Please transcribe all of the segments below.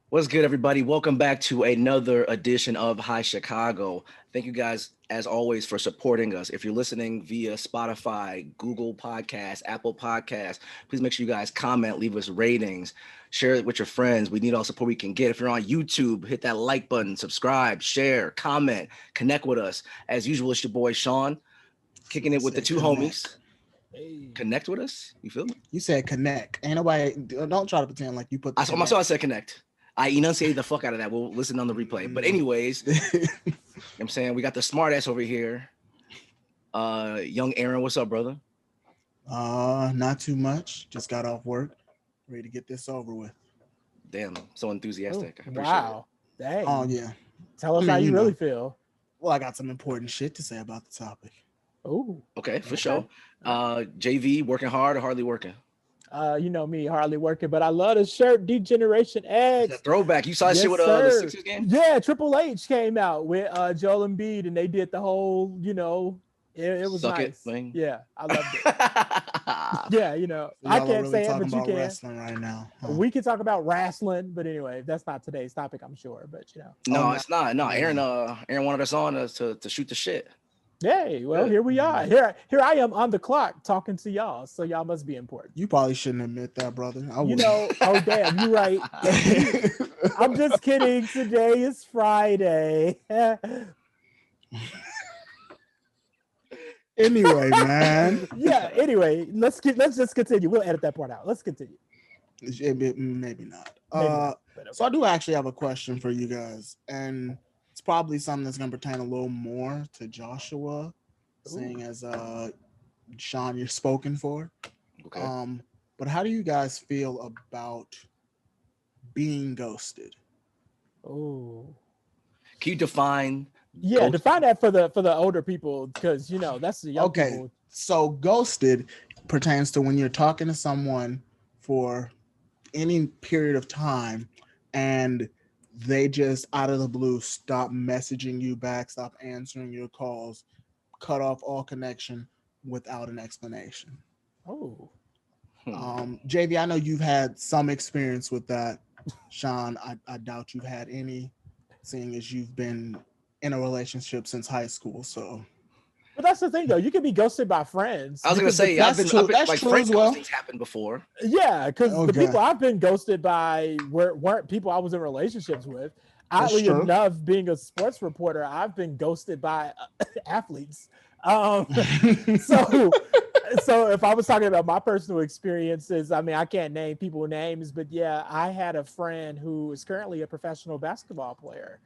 What's good, everybody? Welcome back to another edition of Hi Chicago. Thank you guys, as always, for supporting us. If you're listening via Spotify, Google Podcasts, Apple Podcasts, please make sure you guys comment, leave us ratings, share it with your friends. We need all support we can get. If you're on YouTube, hit that like button, subscribe, share, comment, connect with us. As usual, it's your boy Sean, kicking I it with the said two homies. connect. Hey, Connect with us. You feel me? You said connect. Ain't nobody. Don't try to pretend like you put the I saw myself. I connect. said connect. I enunciated the fuck out of that. We'll listen on the replay. But Mm. anyways, I'm saying we got the smart ass over here. Young Aaron, what's up, brother? Not too much. Just got off work, ready to get this over with. Damn, so oh, enthusiastic. I appreciate it. wow. Dang. Oh yeah. Tell I us mean, how you you really know. feel. Well, I got some important shit to say about the topic. Oh, Okay, for okay. sure. JV working hard or hardly working? You know me, hardly working, but I love the shirt, D-Generation That's a X. throwback. You saw that shit Yes, with the sir. Sixers game? Yeah, Triple H came out with Joel Embiid, and they did the whole, it was Suck it nice. thing. Yeah, I loved it. Yeah, So I y'all are can't really say it, talking but you about can. wrestling right now, huh? We can talk about wrestling, but anyway, that's not today's topic, I'm sure. But Oh No, no, it's not. No, no, no. Aaron wanted us on to shoot the shit. hey, well, Good. here we are. Here I am on the clock talking to y'all, so y'all must be important. You probably shouldn't admit that, brother. I You wouldn't. know, oh damn, you right. I'm just kidding. Today is Friday. Anyway, man. Yeah. Anyway, let's just continue. We'll edit that part out. Let's continue. Maybe not. Maybe not, but So okay. I do actually have a question for you guys, and it's probably something that's gonna pertain a little more to Joshua, Ooh. seeing as Sean, you're spoken for. Okay. Um, but how do you guys feel about being ghosted? Oh. Can you define Yeah. ghost? Define that for the older people, because that's the young Okay, people. so ghosted pertains to when you're talking to someone for any period of time and they just out of the blue stop messaging you back, stop answering your calls, cut off all connection without an explanation. Oh. Hmm. JV, I know you've had some experience with that. Sean, I doubt you've had any, seeing as you've been in a relationship since high school. So But that's the thing, though. You can be ghosted by friends. I was You gonna can say that's I've true. been That's like true friend as well. ghosting's happened before. Yeah, because the Okay, people I've been ghosted by weren't people I was in relationships with. that's Oddly true. enough, being a sports reporter, I've been ghosted by athletes. Um, so, so if I was talking about my personal experiences, I mean, I can't name people names, but yeah, I had a friend who is currently a professional basketball player,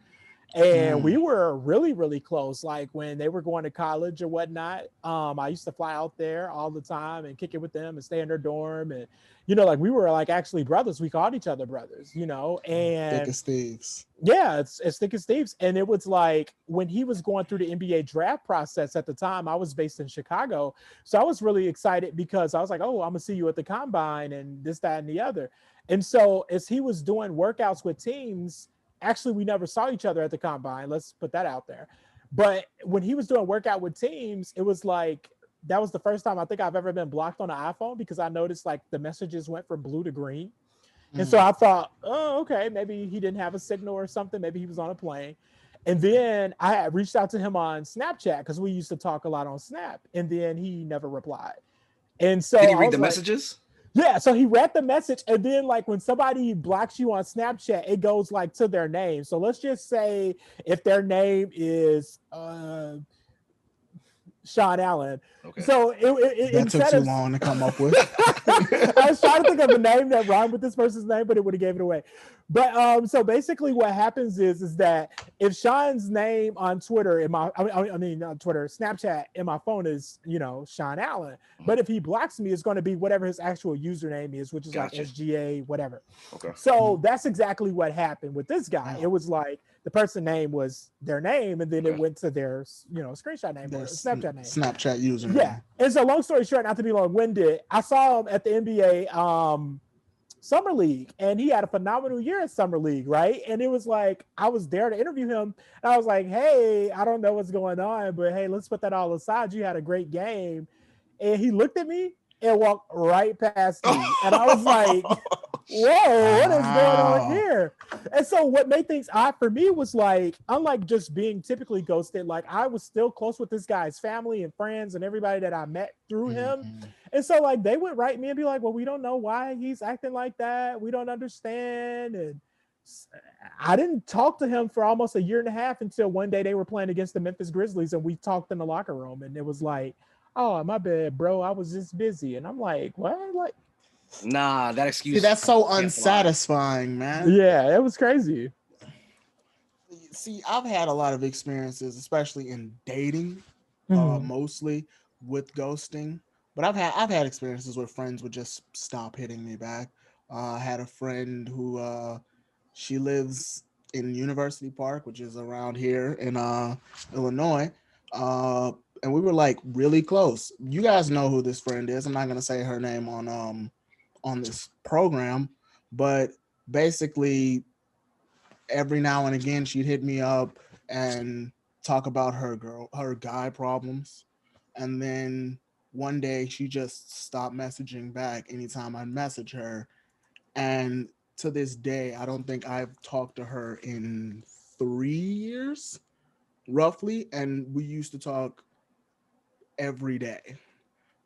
and we Mm, were really really close, like when they were going to college or whatnot. I used to fly out there all the time and kick it with them and stay in their dorm, and like we were like actually brothers. We called each other brothers, thick and as thieves. yeah, it's thick as thieves. And it was like when he was going through the NBA draft process at the time, I was based in Chicago, so I was really excited because I was like, oh, I'm gonna see you at the combine and this, that, and the other. And so as he was doing workouts with teams, actually we never saw each other at the combine. Let's put that out there. But when he was doing workout with teams, it was like that was the first time I think I've ever been blocked on an iPhone, because I noticed like the messages went from blue to green. And so Mm. I thought, oh, okay, maybe he didn't have a signal or something. Maybe he was on a plane. And then I had reached out to him on Snapchat because we used to talk a lot on Snap. And then he never replied. And Did so he I read the was like, messages? yeah. So he read the message. And then, like, when somebody blocks you on Snapchat, it goes like to their name. So let's just say if their name is Sean Allen. Okay. So That took instead too of long to come up with. I was trying to think of a name that rhymed with this person's name, but it would have gave it away. But so basically, what happens is that if Sean's name on Twitter in my, I mean not Twitter, Snapchat in my phone is Sean Allen, Mhm. but if he blocks me, it's going to be whatever his actual username is, which is like Gotcha. SGA whatever. Okay. So that's exactly what happened with this guy. It Oh, was like the person name was their name, and then it Okay. went to their screenshot name or that's Snapchat name. Snapchat Yeah. username. And so long story short, not to be long winded, I saw him at the NBA summer league, and he had a phenomenal year at summer league, right? And it was like I was there to interview him, and I was like, hey, I don't know what's going on, but hey, let's put that all aside. You had a great game. And he looked at me and walked right past me. And I was like, whoa, what is going on Wow. here? And so what made things odd for me was like, unlike just being typically ghosted, like I was still close with this guy's family and friends and everybody that I met through him. Mhm. And so like they would write me and be like, well, we don't know why he's acting like that. We don't understand. And I didn't talk to him for almost a year and a half until one day they were playing against the Memphis Grizzlies and we talked in the locker room and it was like, oh, my bad, bro. I was just busy. And I'm like, what? Like, Nah, that excuse. See, that's so can't fly. unsatisfying, man. yeah, it was crazy. See, I've had a lot of experiences, especially in dating, Mhm. mostly with ghosting. But I've had experiences where friends would just stop hitting me back. I had a friend who she lives in University Park, which is around here in Illinois. Uh, and we were like really close. You guys know who this friend is. I'm not gonna say her name on this program, but basically every now and again she'd hit me up and talk about her guy problems, and then one day she just stopped messaging back anytime I message her, and to this day I don't think I've talked to her in 3 years roughly, and we used to talk every day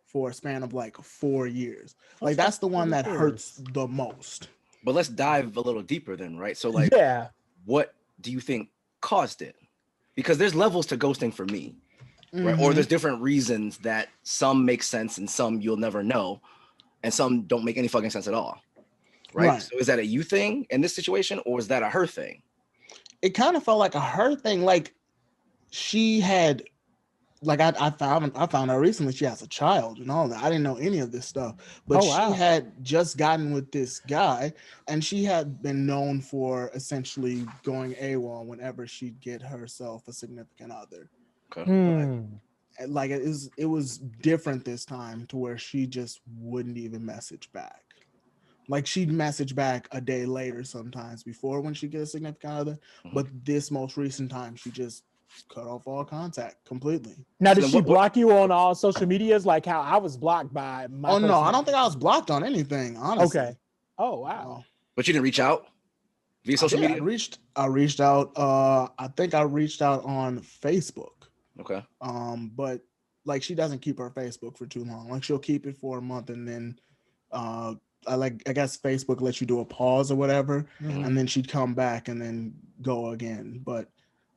for a span of like 4 years. Like that's the one that hurts the most. But let's dive a little deeper then, right? So like, Yeah. what do you think caused it? Because there's levels to ghosting for me, right? Or Mhm. there's different reasons that some make sense and some you'll never know, and some don't make any fucking sense at all, right? Right. So is that a you thing in this situation, or is that a her thing? It kind of felt like a her thing. Like she had, like I found out recently she has a child and all that. I didn't know any of this stuff, but Oh, she wow. had just gotten with this guy, and she had been known for essentially going AWOL whenever she'd get herself a significant other. Okay. Hmm. Like it was different this time to where she just wouldn't even message back. Like she'd message back a day later sometimes before when she gets a significant other, Mhm. but this most recent time she just cut off all contact completely. Now, So did then she what block you on all social medias like how I was blocked by my Oh no, I personal don't think I was social blocked on anything, honestly. Okay. Oh, No. wow. But you didn't reach out via I social did. media? I reached out. I think I reached out on Facebook. Okay. But like she doesn't keep her Facebook for too long. Like she'll keep it for a month and then I guess Facebook lets you do a pause or whatever, Mhm. and then she'd come back and then go again. But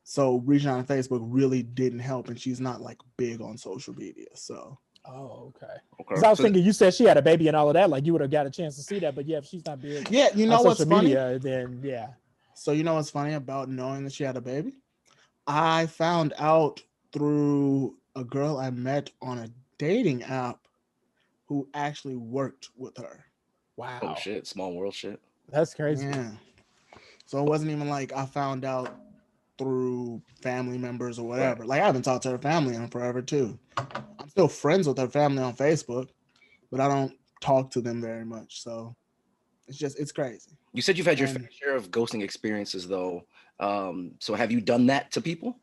so reaching out on Facebook really didn't help, and she's not like big on social media. So Oh, okay. Okay. Because I was So thinking you said she had a baby and all of that, like you would have got a chance to see that. But yeah, if she's not big yeah, you on know what's social funny? media, then yeah. So you know what's funny about knowing that she had a baby? I found out through a girl I met on a dating app who actually worked with her. oh Wow. shit, small world shit. That's crazy. Yeah. So it wasn't even like I found out through family members or whatever. Like I haven't talked to her family in forever too. I'm still friends with her family on Facebook, but I don't talk to them very much. So it's crazy. You said you've had your And fair share of ghosting experiences though. So have you done that to people?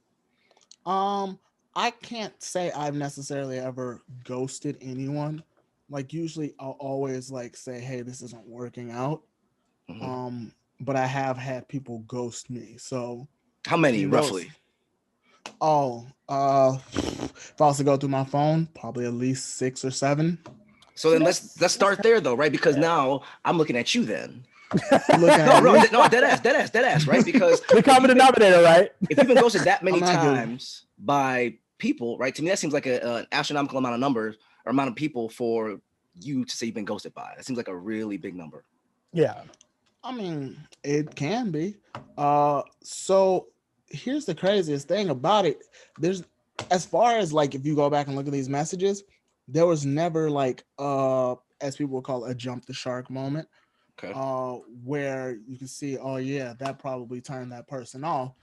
I can't say I've necessarily ever ghosted anyone. Like usually I'll always like say, hey, this isn't working out. Mhm. But I have had people ghost me. So How if many you ghost, roughly? if I was to go through my phone, probably at least 6 or 7. So See, then let's start there though, right? Because Yeah. now I'm looking at you then. You looking No, at bro, me? no, dead ass, right? Because the common denominator, right? if you've been ghosted that many I'm not good. times by people, right? To me, that seems like an astronomical amount of numbers or amount of people for you to say you've been ghosted by. That seems like a really big number. Yeah. I mean, it can be. So here's the craziest thing about it. There's, as far as like if you go back and look at these messages, there was never like as people would call it, a jump the shark moment. Okay. Where you can see, oh yeah, that probably turned that person off.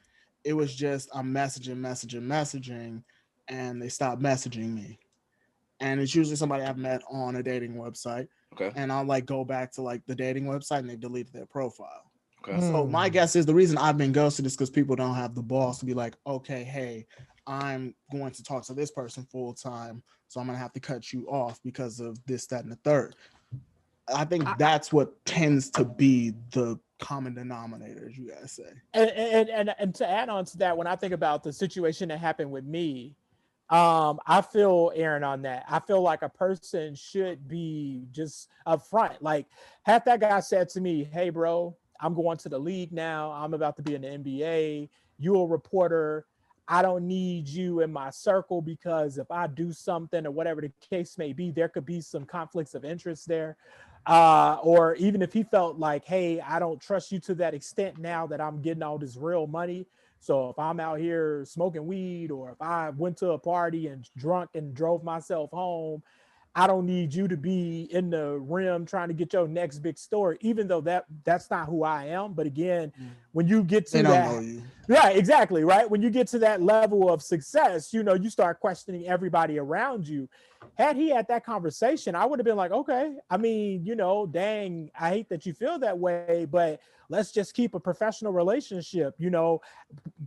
It was just I'm messaging, and they stopped messaging me. And it's usually somebody I've met on a dating website. Okay. And I'll like go back to like the dating website and they've deleted their profile. Okay. So my guess is the reason I've been ghosted is because people don't have the balls to be like, okay, hey, I'm going to talk to this person full time, so I'm gonna have to cut you off because of this, that, and the third. I think that's what tends to be the common denominator, as you guys say. And to add on to that, when I think about the situation that happened with me, I feel Aaron on that. I feel like a person should be just upfront. Like, had that guy said to me, "Hey, bro, I'm going to the league now. I'm about to be in the NBA. You're a reporter. I don't need you in my circle because if I do something or whatever the case may be, there could be some conflicts of interest there." Or even if he felt like, "Hey, I don't trust you to that extent now that I'm getting all this real money. So if I'm out here smoking weed or if I went to a party and drunk and drove myself home, I don't need you to be in the rim trying to get your next big story," even though that's not who I am. But again, when you get to They don't that, know you. right, exactly, right. When you get to that level of success, you know, you start questioning everybody around you. Had he had that conversation, I would have been like, okay, I mean, you know, dang, I hate that you feel that way, but let's just keep a professional relationship. You know,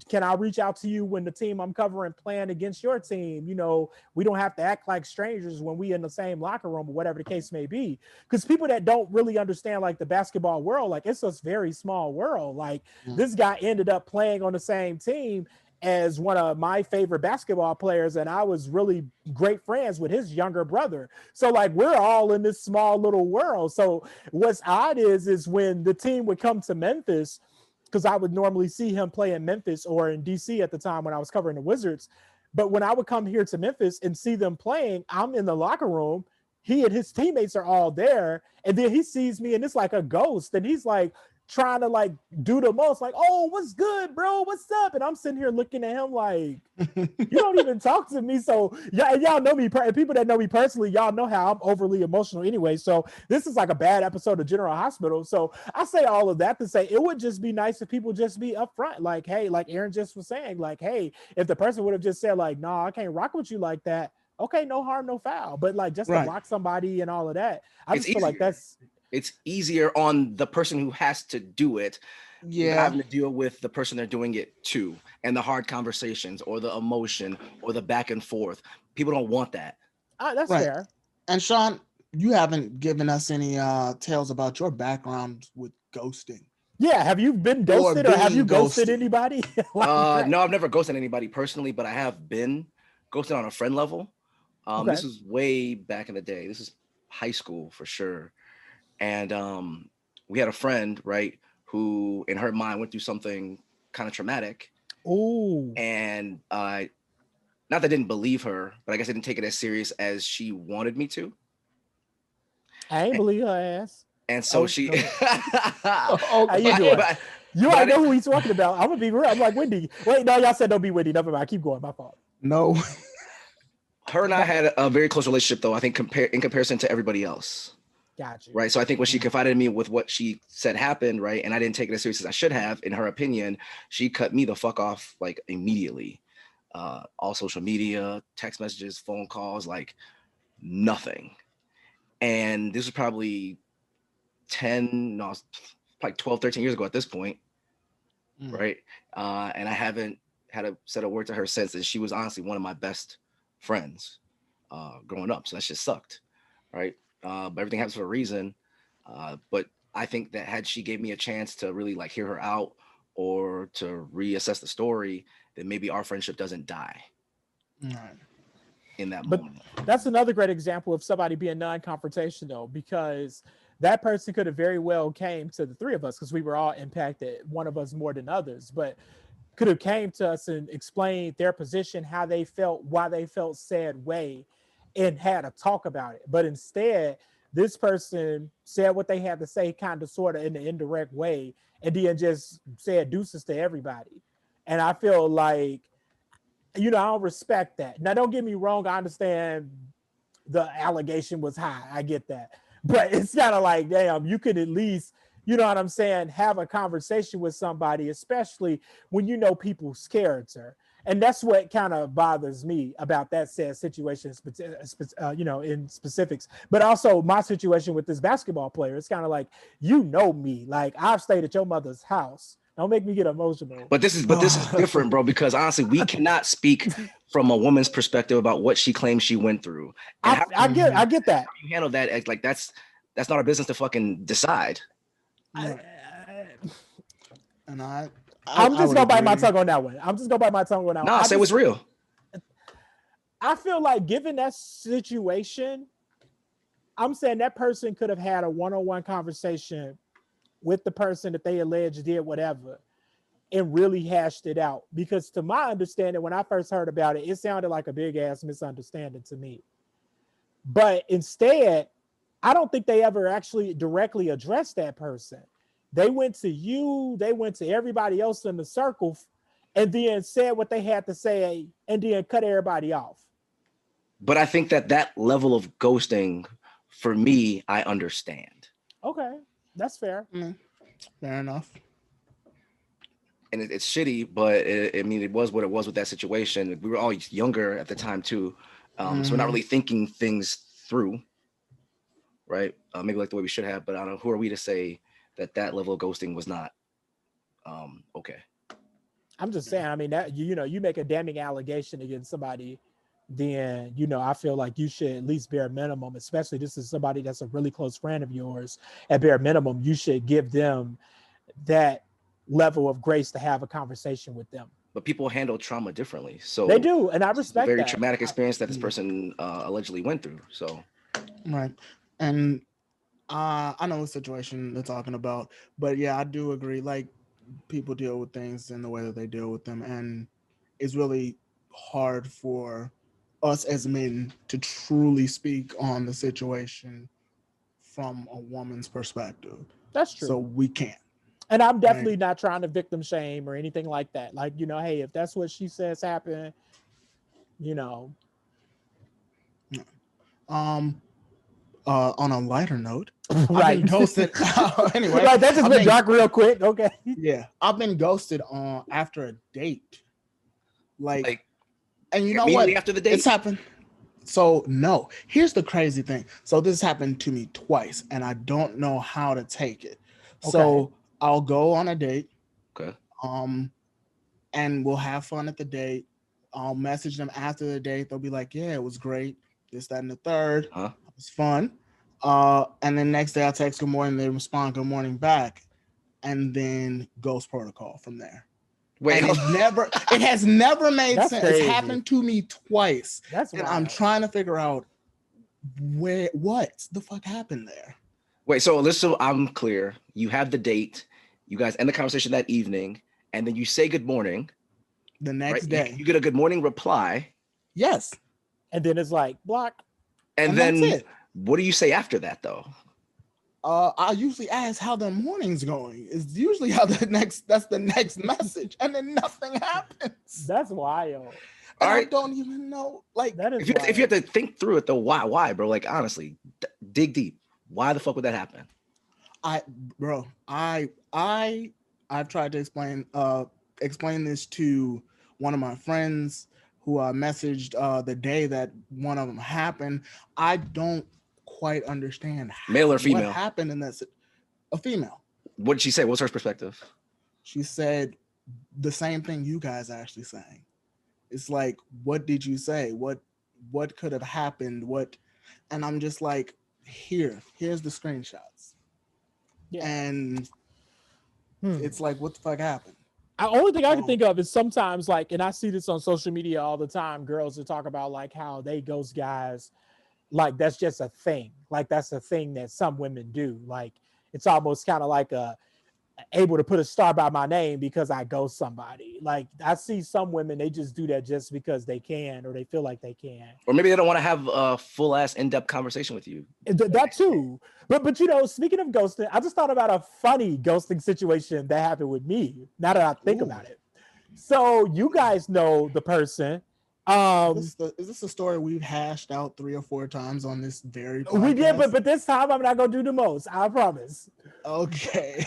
can I reach out to you when the team I'm covering playing against your team? You know, we don't have to act like strangers when we in the same locker room or whatever the case may be. Because people that don't really understand like the basketball world, like it's a very small world. Like this guy ended up playing on the same team as one of my favorite basketball players, and I was really great friends with his younger brother. So like we're all in this small little world. So what's odd is when the team would come to Memphis, because I would normally see him play in Memphis or in DC at the time when I was covering the Wizards. But when I would come here to Memphis and see them playing, I'm in the locker room. He and his teammates are all there. And then he sees me and it's like a ghost. And he's like trying to like do the most, like, "Oh, what's good, bro? What's up?" And I'm sitting here looking at him like, you don't even talk to me. So yeah, and y'all know me, people that know me personally, y'all know how I'm overly emotional anyway. So this is like a bad episode of General Hospital. So I say all of that to say it would just be nice if people just be upfront. Like, hey, like Aaron just was saying, like, hey, if the person would have just said like, "Nah, I can't rock with you like that," okay, no harm, no foul. But like just to block somebody and all of that, I just feel like it's easier on the person who has to do it, having to deal with the person they're doing it to, and the hard conversations or the emotion or the back and forth. People don't want that. That's fair. And Sean, you haven't given us any tales about your background with ghosting. Yeah, have you been ghosted or have you ghosted anybody? No, I've never ghosted anybody personally, but I have been ghosted on a friend level. This was way back in the day. This is high school for sure. And we had a friend, right, who in her mind went through something kind of traumatic. Oh. And not that I didn't believe her, but I guess I didn't take it as serious as she wanted me to. I ain't believe her ass. And so she how you doing? You already know who he's talking about. I'm gonna be real. I'm like, Wendy. Wait, no, y'all said don't be Wendy. Never mind. Keep going. My fault. No. Her and I had a very close relationship, though, I think in comparison to everybody else. Gotcha. Right. So I think when she confided in me with what she said happened, right, and I didn't take it as serious as I should have, in her opinion, she cut me the fuck off like immediately. All social media, text messages, phone calls, like nothing. And this was probably 12, 13 years ago at this point. Right. And I haven't had said a word to her since. And she was honestly one of my best friends growing up. So that shit sucked. Right. But everything happens for a reason. But I think that had she gave me a chance to really like hear her out or to reassess the story, then maybe our friendship doesn't die in that moment. That's another great example of somebody being non-confrontational, because that person could have very well came to the three of us because we were all impacted, one of us more than others, but could have came to us and explained their position, how they felt, why they felt said way, and had a talk about it. But instead, this person said what they had to say, kind of, sort of in an indirect way, and then just said deuces to everybody. And I feel like, you know, I don't respect that. Now, don't get me wrong. I understand the allegation was high. I get that. But it's kind of like, damn, you could at least, you know what I'm saying, have a conversation with somebody, especially when you know people's character. And that's what kind of bothers me about that said situation, you know, in specifics. But also my situation with this basketball player, it's kind of like, you know me, like I've stayed at your mother's house. Don't make me get emotional. But this is different, bro, because honestly, we cannot speak from a woman's perspective about what she claims she went through. And I get that. How you handle that? Like that's not our business to fucking decide. And I'm I just would gonna bite my agree. tongue on that one. I'm just gonna bite my tongue on that Nah, one. say what's real. I feel like given that situation, I'm saying that person could have had a one-on-one conversation with the person that they allege did whatever and really hashed it out. Because to my understanding, when I first heard about it, it sounded like a big ass misunderstanding to me. But instead, I don't think they ever actually directly addressed that person. They went to you, they went to everybody else in the circle, and then said what they had to say and then cut everybody off. But I think that level of ghosting, for me, I understand. Okay, that's fair. Fair enough. And it's shitty, but I mean, it was what it was with that situation. We were all younger at the time too, so we're not really thinking things through, right? Maybe like the way we should have. But I don't know, who are we to say that level of ghosting was not okay? I'm just saying, I mean, that you make a damning allegation against somebody, then I feel like you should at least bare minimum, especially this is somebody that's a really close friend of yours, at bare minimum, you should give them that level of grace to have a conversation with them. But people handle trauma differently, so They do, and I it's a respect very that. traumatic experience that this person allegedly went through. So Right. And I know the situation they're talking about, but yeah, I do agree. Like, people deal with things in the way that they deal with them, and it's really hard for us as men to truly speak on the situation from a woman's perspective. That's true. So we can't. And I'm definitely not trying to victim shame or anything like that. Like, hey, if that's what she says happened, On a lighter note, right. I've been ghosted. Anyway, right, that just went dark real quick. Okay. Yeah, I've been ghosted on after a date. Like, and you know what? immediately after the date, It's happened. So no, here's the crazy thing. So this happened to me twice, and I don't know how to take it. So I'll go on a date. Okay. And we'll have fun at the date. I'll message them after the date. They'll be like, "Yeah, it was great. This, that, and the third. Huh? It was fun." And then next day I'll text good morning. They respond good morning back, and then ghost protocol from there. Wait, And it has never made That's sense. crazy. It's happened to me twice. That's And wild. I'm trying to figure out what the fuck happened there. Wait, so I'm clear. You have the date. You guys end the conversation that evening, and then you say good morning. The next Right? day. You get a good morning reply. Yes. And then it's like block. And that's then it. what do you say after that though? I usually ask how the morning's going. It's usually that's the next message, and then nothing happens. That's wild. And All right. I don't even know. Like, That is If you have to think through it though, why, bro? Like honestly, dig deep. Why the fuck would that happen? I've tried to explain this to one of my friends who messaged the day that one of them happened. I don't quite understand Male or female? what happened in that. A female. What did she say? What's her perspective? She said the same thing you guys are actually saying. It's like, what did you say? What could have happened? And I'm just like, here's the screenshots. Yeah. And it's like, what the fuck happened? The only thing I can think of is sometimes, like, and I see this on social media all the time, girls that talk about like how they ghost guys, like that's just a thing. Like that's a thing that some women do. Like it's almost kind of like able to put a star by my name because I ghost somebody. Like I see some women, they just do that just because they can or they feel like they can. Or maybe they don't want to have a full ass in-depth conversation with you. That too. But speaking of ghosting, I just thought about a funny ghosting situation that happened with me. Now that I think about it. So you guys know the person. Is this a story we've hashed out 3 or 4 times on this very podcast? We did, but this time I'm not gonna do the most. I promise. Okay.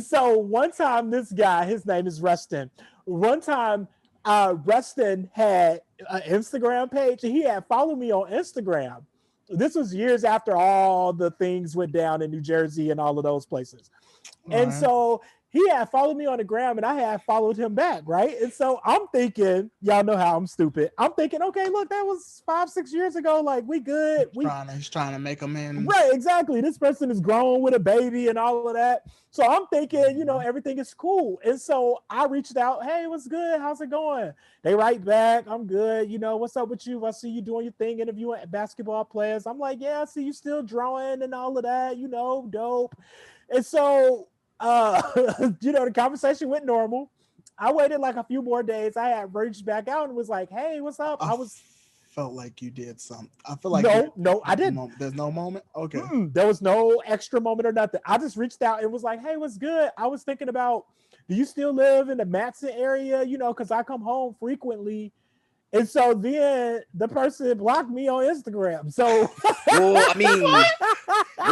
So one time, this guy, his name is Rustin. One time, Rustin had an Instagram page, and he had followed me on Instagram. This was years after all the things went down in New Jersey and all of those places. And so he had followed me on the gram and I had followed him back, right? And so I'm thinking, y'all know how I'm stupid. I'm thinking, okay, look, that was 5-6 years ago. Like, we good. He's trying to make amends. Right, exactly. This person is grown with a baby and all of that. So I'm thinking, everything is cool. And so I reached out, hey, what's good? How's it going? They write back, I'm good. What's up with you? I see you doing your thing, interviewing basketball players. I'm like, yeah, I see you still drawing and all of that, dope. And so, the conversation went normal. I waited like a few more days. I had reached back out and was like, hey, what's up? I felt like you did something. I feel like no, I didn't. There's no moment. Okay. There was no extra moment or nothing. I just reached out and was like, hey, what's good? I was thinking about, do you still live in the Matson area? Because I come home frequently. And so then the person blocked me on Instagram. So well, I mean,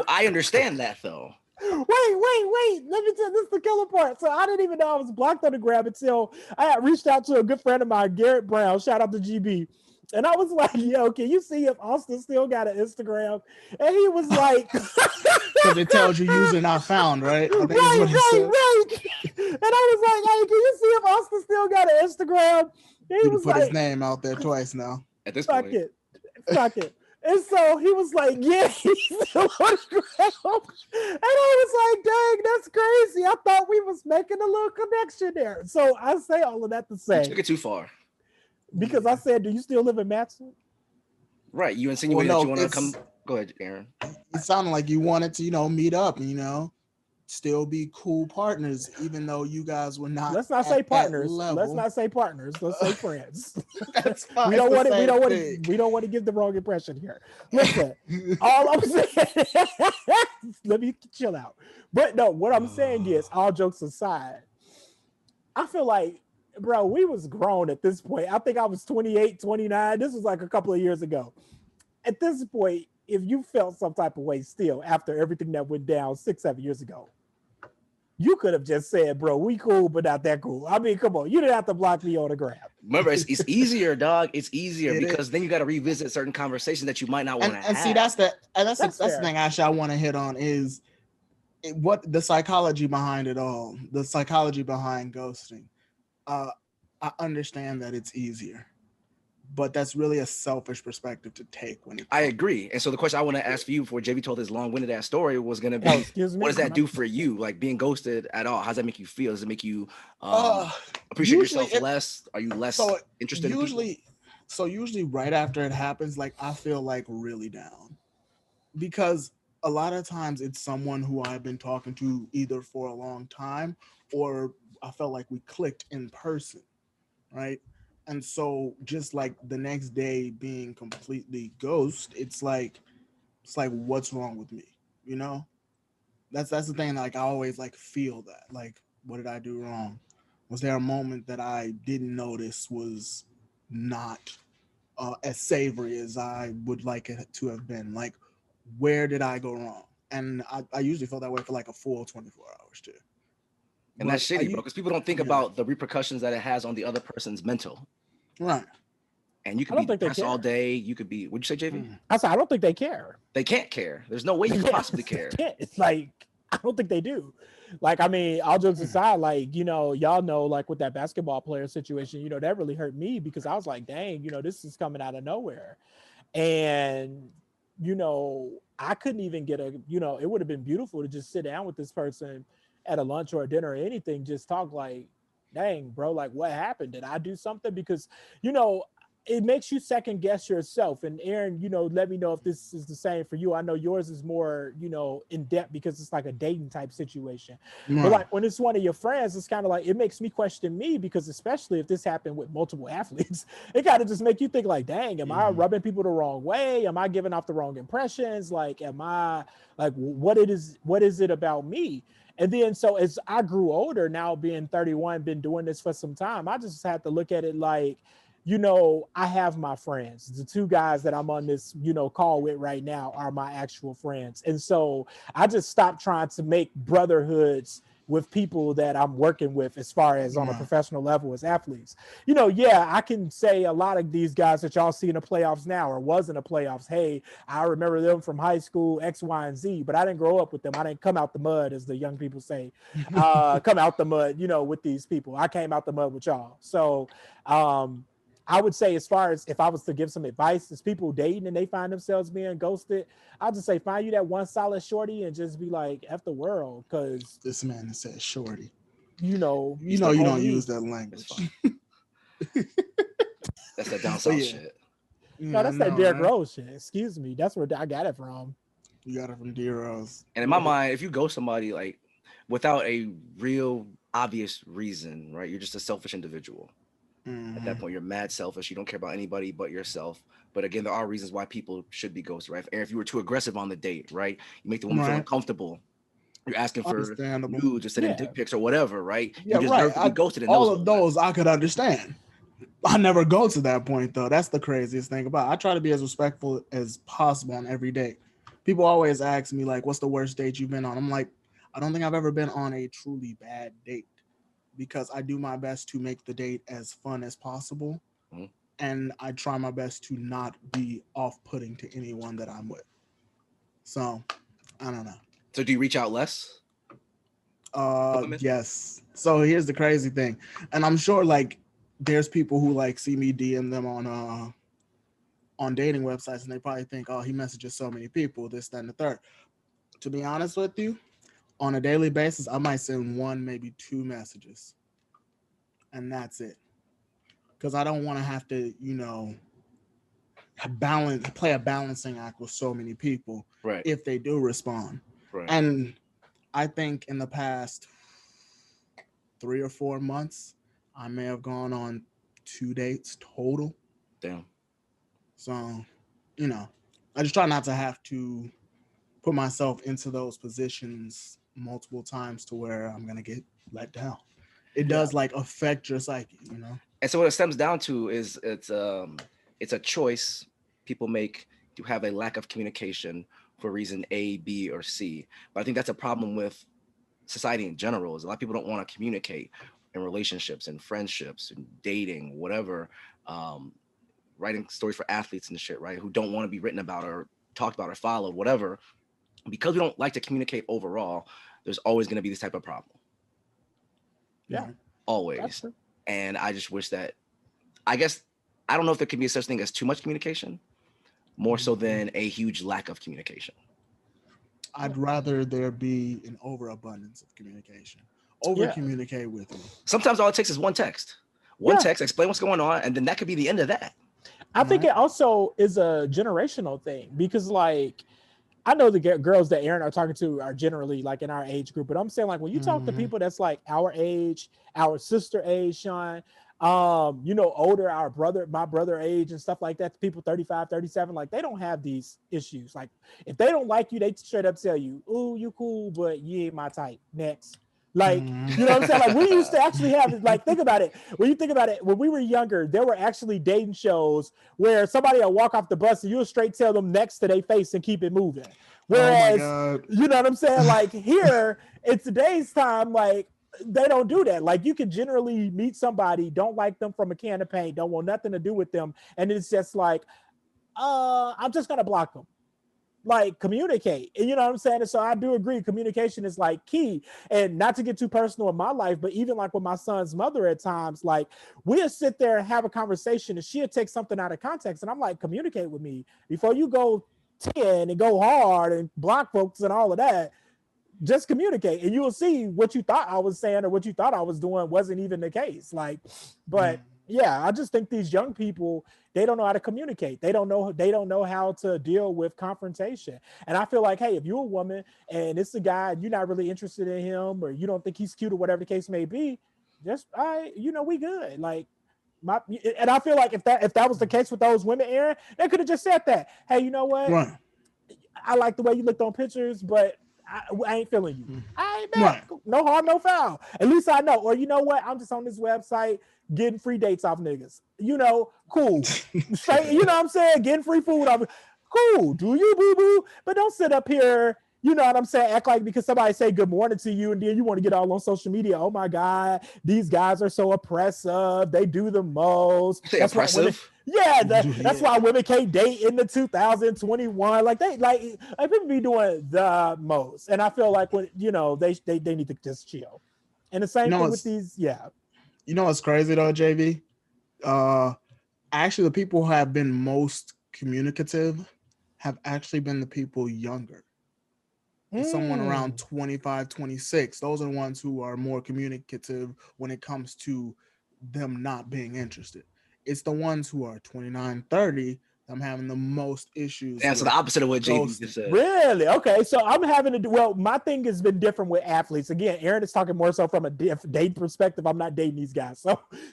I understand that though. Wait. Let me tell you, this is the killer part. So I didn't even know I was blocked on the gram until I had reached out to a good friend of mine, Garrett Brown. Shout out to GB. And I was like, yo, can you see if Austin still got an Instagram? And he was like, because it tells you user not found, right? Right. And I was like, hey, can you see if Austin still got an Instagram? And he was put like, his name out there twice now. At this fuck point. it. And so he was like, yeah, he's still on the ground. And I was like, dang, that's crazy. I thought we was making a little connection there. So I say all of that to say. You took it too far. Because I said, do you still live in Matson? Right. You insinuated that you want to come. Go ahead, Aaron. It sounded like you wanted to, meet up and, still be cool partners, even though you guys were not. Let's not say partners. Let's not say partners. Let's say friends. That's fine. We don't want to give the wrong impression here. Listen, all I'm saying, let me chill out. But no, what I'm saying is, all jokes aside, I feel like, bro, we was grown at this point. I think I was 28, 29. This was like a couple of years ago. At this point, if you felt some type of way still after everything that went down 6-7 years ago, you could have just said, bro, we cool, but not that cool. I mean, come on. You didn't have to block me on the gram. Remember, it's easier, dog. It's easier because then you got to revisit certain conversations that you might not want to have. And see, that's the thing actually I want to hit on is what the psychology behind it all, the psychology behind ghosting. I understand that it's easier, but that's really a selfish perspective to take when I agree. And so the question I want to ask for you before JV told his long-winded ass story was going to be, what does that do for you? Like being ghosted at all? How does that make you feel? Does it make you appreciate yourself less? Are you less interested in people? Usually right after it happens, like I feel like really down because a lot of times it's someone who I've been talking to either for a long time or I felt like we clicked in person, right? And so just like the next day being completely ghost, it's like what's wrong with me? That's the thing. Like I always like feel that. Like, what did I do wrong? Was there a moment that I didn't notice was not as savory as I would like it to have been? Like, where did I go wrong? And I usually feel that way for like a full 24 hours too. And that's shitty, bro, because people don't think about the repercussions that it has on the other person's mental. Right. And you could be depressed all day. You could be, what'd you say, JV? I said, I don't think they care. They can't care. There's no way you could possibly care. It's like, I don't think they do. Like, I mean, all jokes aside, like, y'all know, like with that basketball player situation, that really hurt me because I was like, dang, this is coming out of nowhere. And, I couldn't even get it would have been beautiful to just sit down with this person at a lunch or a dinner or anything, just talk like, dang, bro, like what happened? Did I do something? Because, it makes you second guess yourself. And Aaron, let me know if this is the same for you. I know yours is more, in depth because it's like a dating type situation. Right. But like when it's one of your friends, it's kind of like, it makes me question me because especially if this happened with multiple athletes, it kind of just make you think like, dang, am I rubbing people the wrong way? Am I giving off the wrong impressions? Like, am I like, what is it about me? And then, so as I grew older, now being 31, been doing this for some time, I just had to look at it like, I have my friends. The two guys that I'm on this, call with right now are my actual friends. And so I just stopped trying to make brotherhoods, with people that I'm working with as far as on a Yeah. professional level as athletes. You know, yeah, I can say a lot of these guys that y'all see in the playoffs now or was in the playoffs, hey, I remember them from high school, X, Y, and Z, but I didn't grow up with them. I didn't come out the mud, as the young people say, come out the mud, you know, with these people. I came out the mud with y'all. So I would say, as far as if I was to give some advice, as people dating and they find themselves being ghosted, I'll just say find you that one solid shorty and just be like, F the world, because This man said shorty. you know You know you don't only- use that It's language. fine. That's that down But south yeah. shit. No, that's that Derrick Rose shit. Excuse me. That's where I got it from. You got it from D Rose. And in my mind, if you ghost somebody like without a real obvious reason, right? You're just a selfish individual. At that point, you're mad selfish. You don't care about anybody but yourself. But again, there are reasons why people should be ghosted, right? And if you were too aggressive on the date, right? You make the woman feel Right. uncomfortable. You're asking for Understandable. nudes or sending Yeah. dick pics or whatever, right? Yeah, You deserve right. to be ghosted. And All of those I could understand. I never go to that point though. That's the craziest thing about it. I try to be as respectful as possible on every date. People always ask me like, what's the worst date you've been on? I'm like, I don't think I've ever been on a truly bad date, because I do my best to make the date as fun as possible. Mhm. And I try my best to not be off-putting to anyone that I'm with. So I don't know. So do you reach out less? Women? Yes. So here's the crazy thing. And I'm sure like there's people who like see me DM them on dating websites and they probably think, oh, he messages so many people, this, that, and the third. To be honest with you, on a daily basis, I might send one, maybe two messages. And that's it. Because I don't want to have to, you know, play a balancing act with so many people Right. if they do respond. Right. And I think in the past 3 or 4 months, I may have gone on 2 dates total. Damn. So, you know, I just try not to have to put myself into those positions multiple times to where I'm going to get let down. It does like affect your psyche, you know? And so what it stems down to is it's a choice people make to have a lack of communication for reason A, B, or C. But I think that's a problem with society in general. Is a lot of people don't want to communicate in relationships and friendships and dating, whatever. Writing stories for athletes and shit, right? Who don't want to be written about or talked about or followed, whatever. Because we don't like to communicate overall, there's always going to be this type of problem. Yeah. Always. That's true. And I just wish that, I guess, I don't know if there can be such thing as too much communication, more so than a huge lack of communication. I'd rather there be an overabundance of communication. Over communicate with me. Sometimes all it takes is one text. One Yeah. text, explain what's going on, and then that could be the end of that. I think it also is a generational thing, because like I know the girls that Aaron are talking to are generally like in our age group, but I'm saying like when you talk to people that's like our age, our sister age, Sean, you know, older, my brother age and stuff like that, people 35, 37, like they don't have these issues. Like if they don't like you, they straight up tell you, ooh, you cool, but you ain't my type. Next. Like, you know what I'm saying? Like we used to actually have, like, think about it. When you think about it, when we were younger, there were actually dating shows where somebody would walk off the bus and you'll straight tell them next to their face and keep it moving. Whereas, you know what I'm saying? Like here in today's time, like they don't do that. Like you can generally meet somebody, don't like them from a can of paint, don't want nothing to do with them. And it's just like, I'm just going to block them. Like communicate, and you know what I'm saying. And so I do agree, communication is like key. And not to get too personal in my life, but even like with my son's mother, at times, like we'll sit there and have a conversation, and she'll take something out of context, and I'm like, communicate with me before you go 10 and go hard and block folks and all of that. Just communicate, and you will see what you thought I was saying or what you thought I was doing wasn't even the case. Like, but yeah, I just think these young people, they don't know how to communicate. They don't know how to deal with confrontation. And I feel like, hey, if you're a woman and it's a guy and you're not really interested in him, or you don't think he's cute or whatever the case may be, just we good. Like and I feel like if that was the case with those women, Aaron, they could have just said that. Hey, you know what? Right. I like the way you looked on pictures, but I ain't feeling you. I ain't mad. Right. No harm, no foul. At least I know. Or you know what? I'm just on this website getting free dates off niggas. You know, cool. Straight, you know what I'm saying? Getting free food off. Cool. Do you, boo-boo? But don't sit up here you know what I'm saying? Act like because somebody say good morning to you, and then you want to get all on social media. Oh my God, these guys are so oppressive. They do the most. Say That's why women, oppressive. that's why women can't date in the 2021. Like people be doing the most, and I feel like when they need to just chill. And the same thing with these, You know what's crazy though, JV? Actually, the people who have been most communicative have actually been the people younger. Someone around 25, 26. Those are the ones who are more communicative when it comes to them not being interested. It's the ones who are 29, 30. I'm having the most issues. Yeah, so the opposite of what JV just said. Really? Okay, so I'm having to do well. My thing has been different with athletes. Again, Aaron is talking more so from a date perspective. I'm not dating these guys,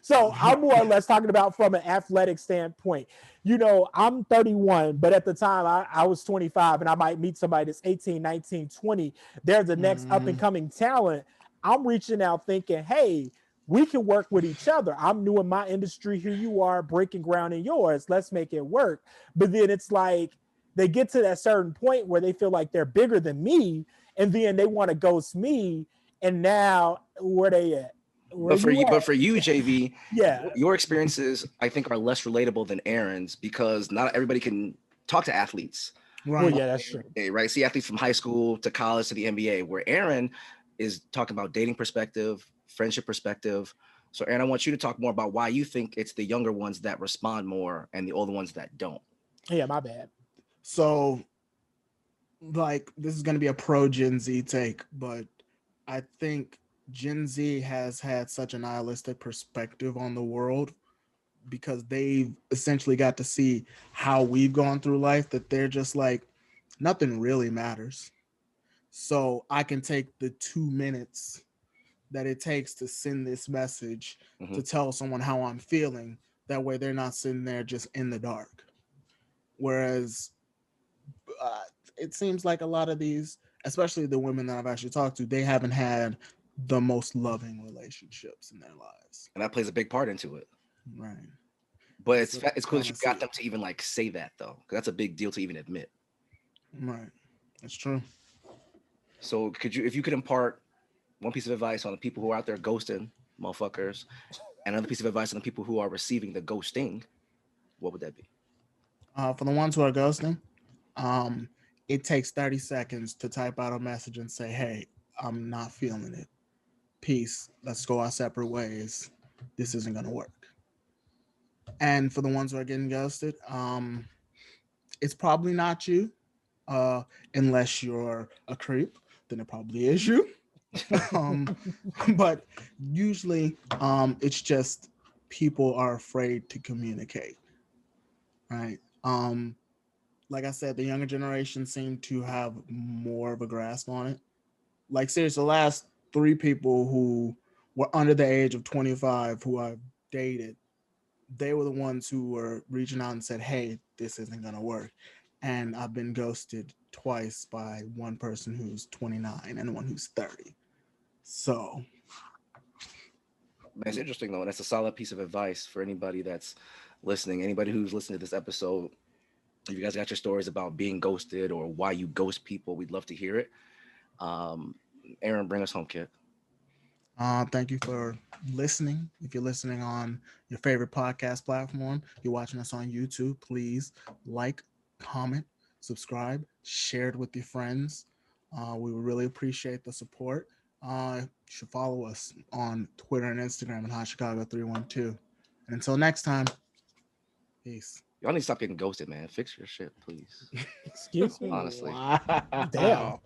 so I'm more or less talking about from an athletic standpoint. You know, I'm 31, but at the time I was 25, and I might meet somebody that's 18, 19, 20. They're the next up and coming talent. I'm reaching out thinking, hey, we can work with each other. I'm new in my industry. Here you are breaking ground in yours. Let's make it work. But then it's like they get to that certain point where they feel like they're bigger than me, and then they want to ghost me. And now where they at? But for you, JV, yeah, your experiences I think are less relatable than Aaron's because not everybody can talk to athletes. Right. Well, yeah, that's true. Right. See athletes from high school to college to the NBA, where Aaron is talking about dating perspective, friendship perspective. So Aaron, I want you to talk more about why you think it's the younger ones that respond more and the older ones that don't. Yeah, my bad. So, like, this is going to be a pro Gen Z take, but I think Gen Z has had such a nihilistic perspective on the world because they've essentially got to see how we've gone through life that they're just like, nothing really matters. So I can take the 2 minutes that it takes to send this message to tell someone how I'm feeling. That way they're not sitting there just in the dark. Whereas it seems like a lot of these, especially the women that I've actually talked to, they haven't had the most loving relationships in their lives. And that plays a big part into it. Right. But it's cool that you got them to even like say that though, because that's a big deal to even admit. Right. That's true. So if you could impart one piece of advice on the people who are out there ghosting motherfuckers, and another piece of advice on the people who are receiving the ghosting, what would that be? For the ones who are ghosting, it takes 30 seconds to type out a message and say, hey, I'm not feeling it. Peace. Let's go our separate ways. This isn't going to work. And for the ones who are getting ghosted, it's probably not you. Unless you're a creep, then it probably is you. But usually it's just people are afraid to communicate. Right. Like I said, the younger generation seem to have more of a grasp on it. Like seriously, the last 3 people who were under the age of 25 who I've dated, they were the ones who were reaching out and said, hey, this isn't going to work. And I've been ghosted twice by one person who's 29 and one who's 30. So. It's interesting though. And that's a solid piece of advice for anybody that's listening. Anybody who's listening to this episode, if you guys got your stories about being ghosted or why you ghost people, we'd love to hear it. Aaron, bring us home, kid. Thank you for listening. If you're listening on your favorite podcast platform, you're watching us on YouTube, please like, comment, subscribe, share it with your friends. We would really appreciate the support. You should follow us on Twitter and Instagram at HotChicago312. And until next time, peace. Y'all need to stop getting ghosted, man. Fix your shit, please. Excuse me. Honestly. Damn.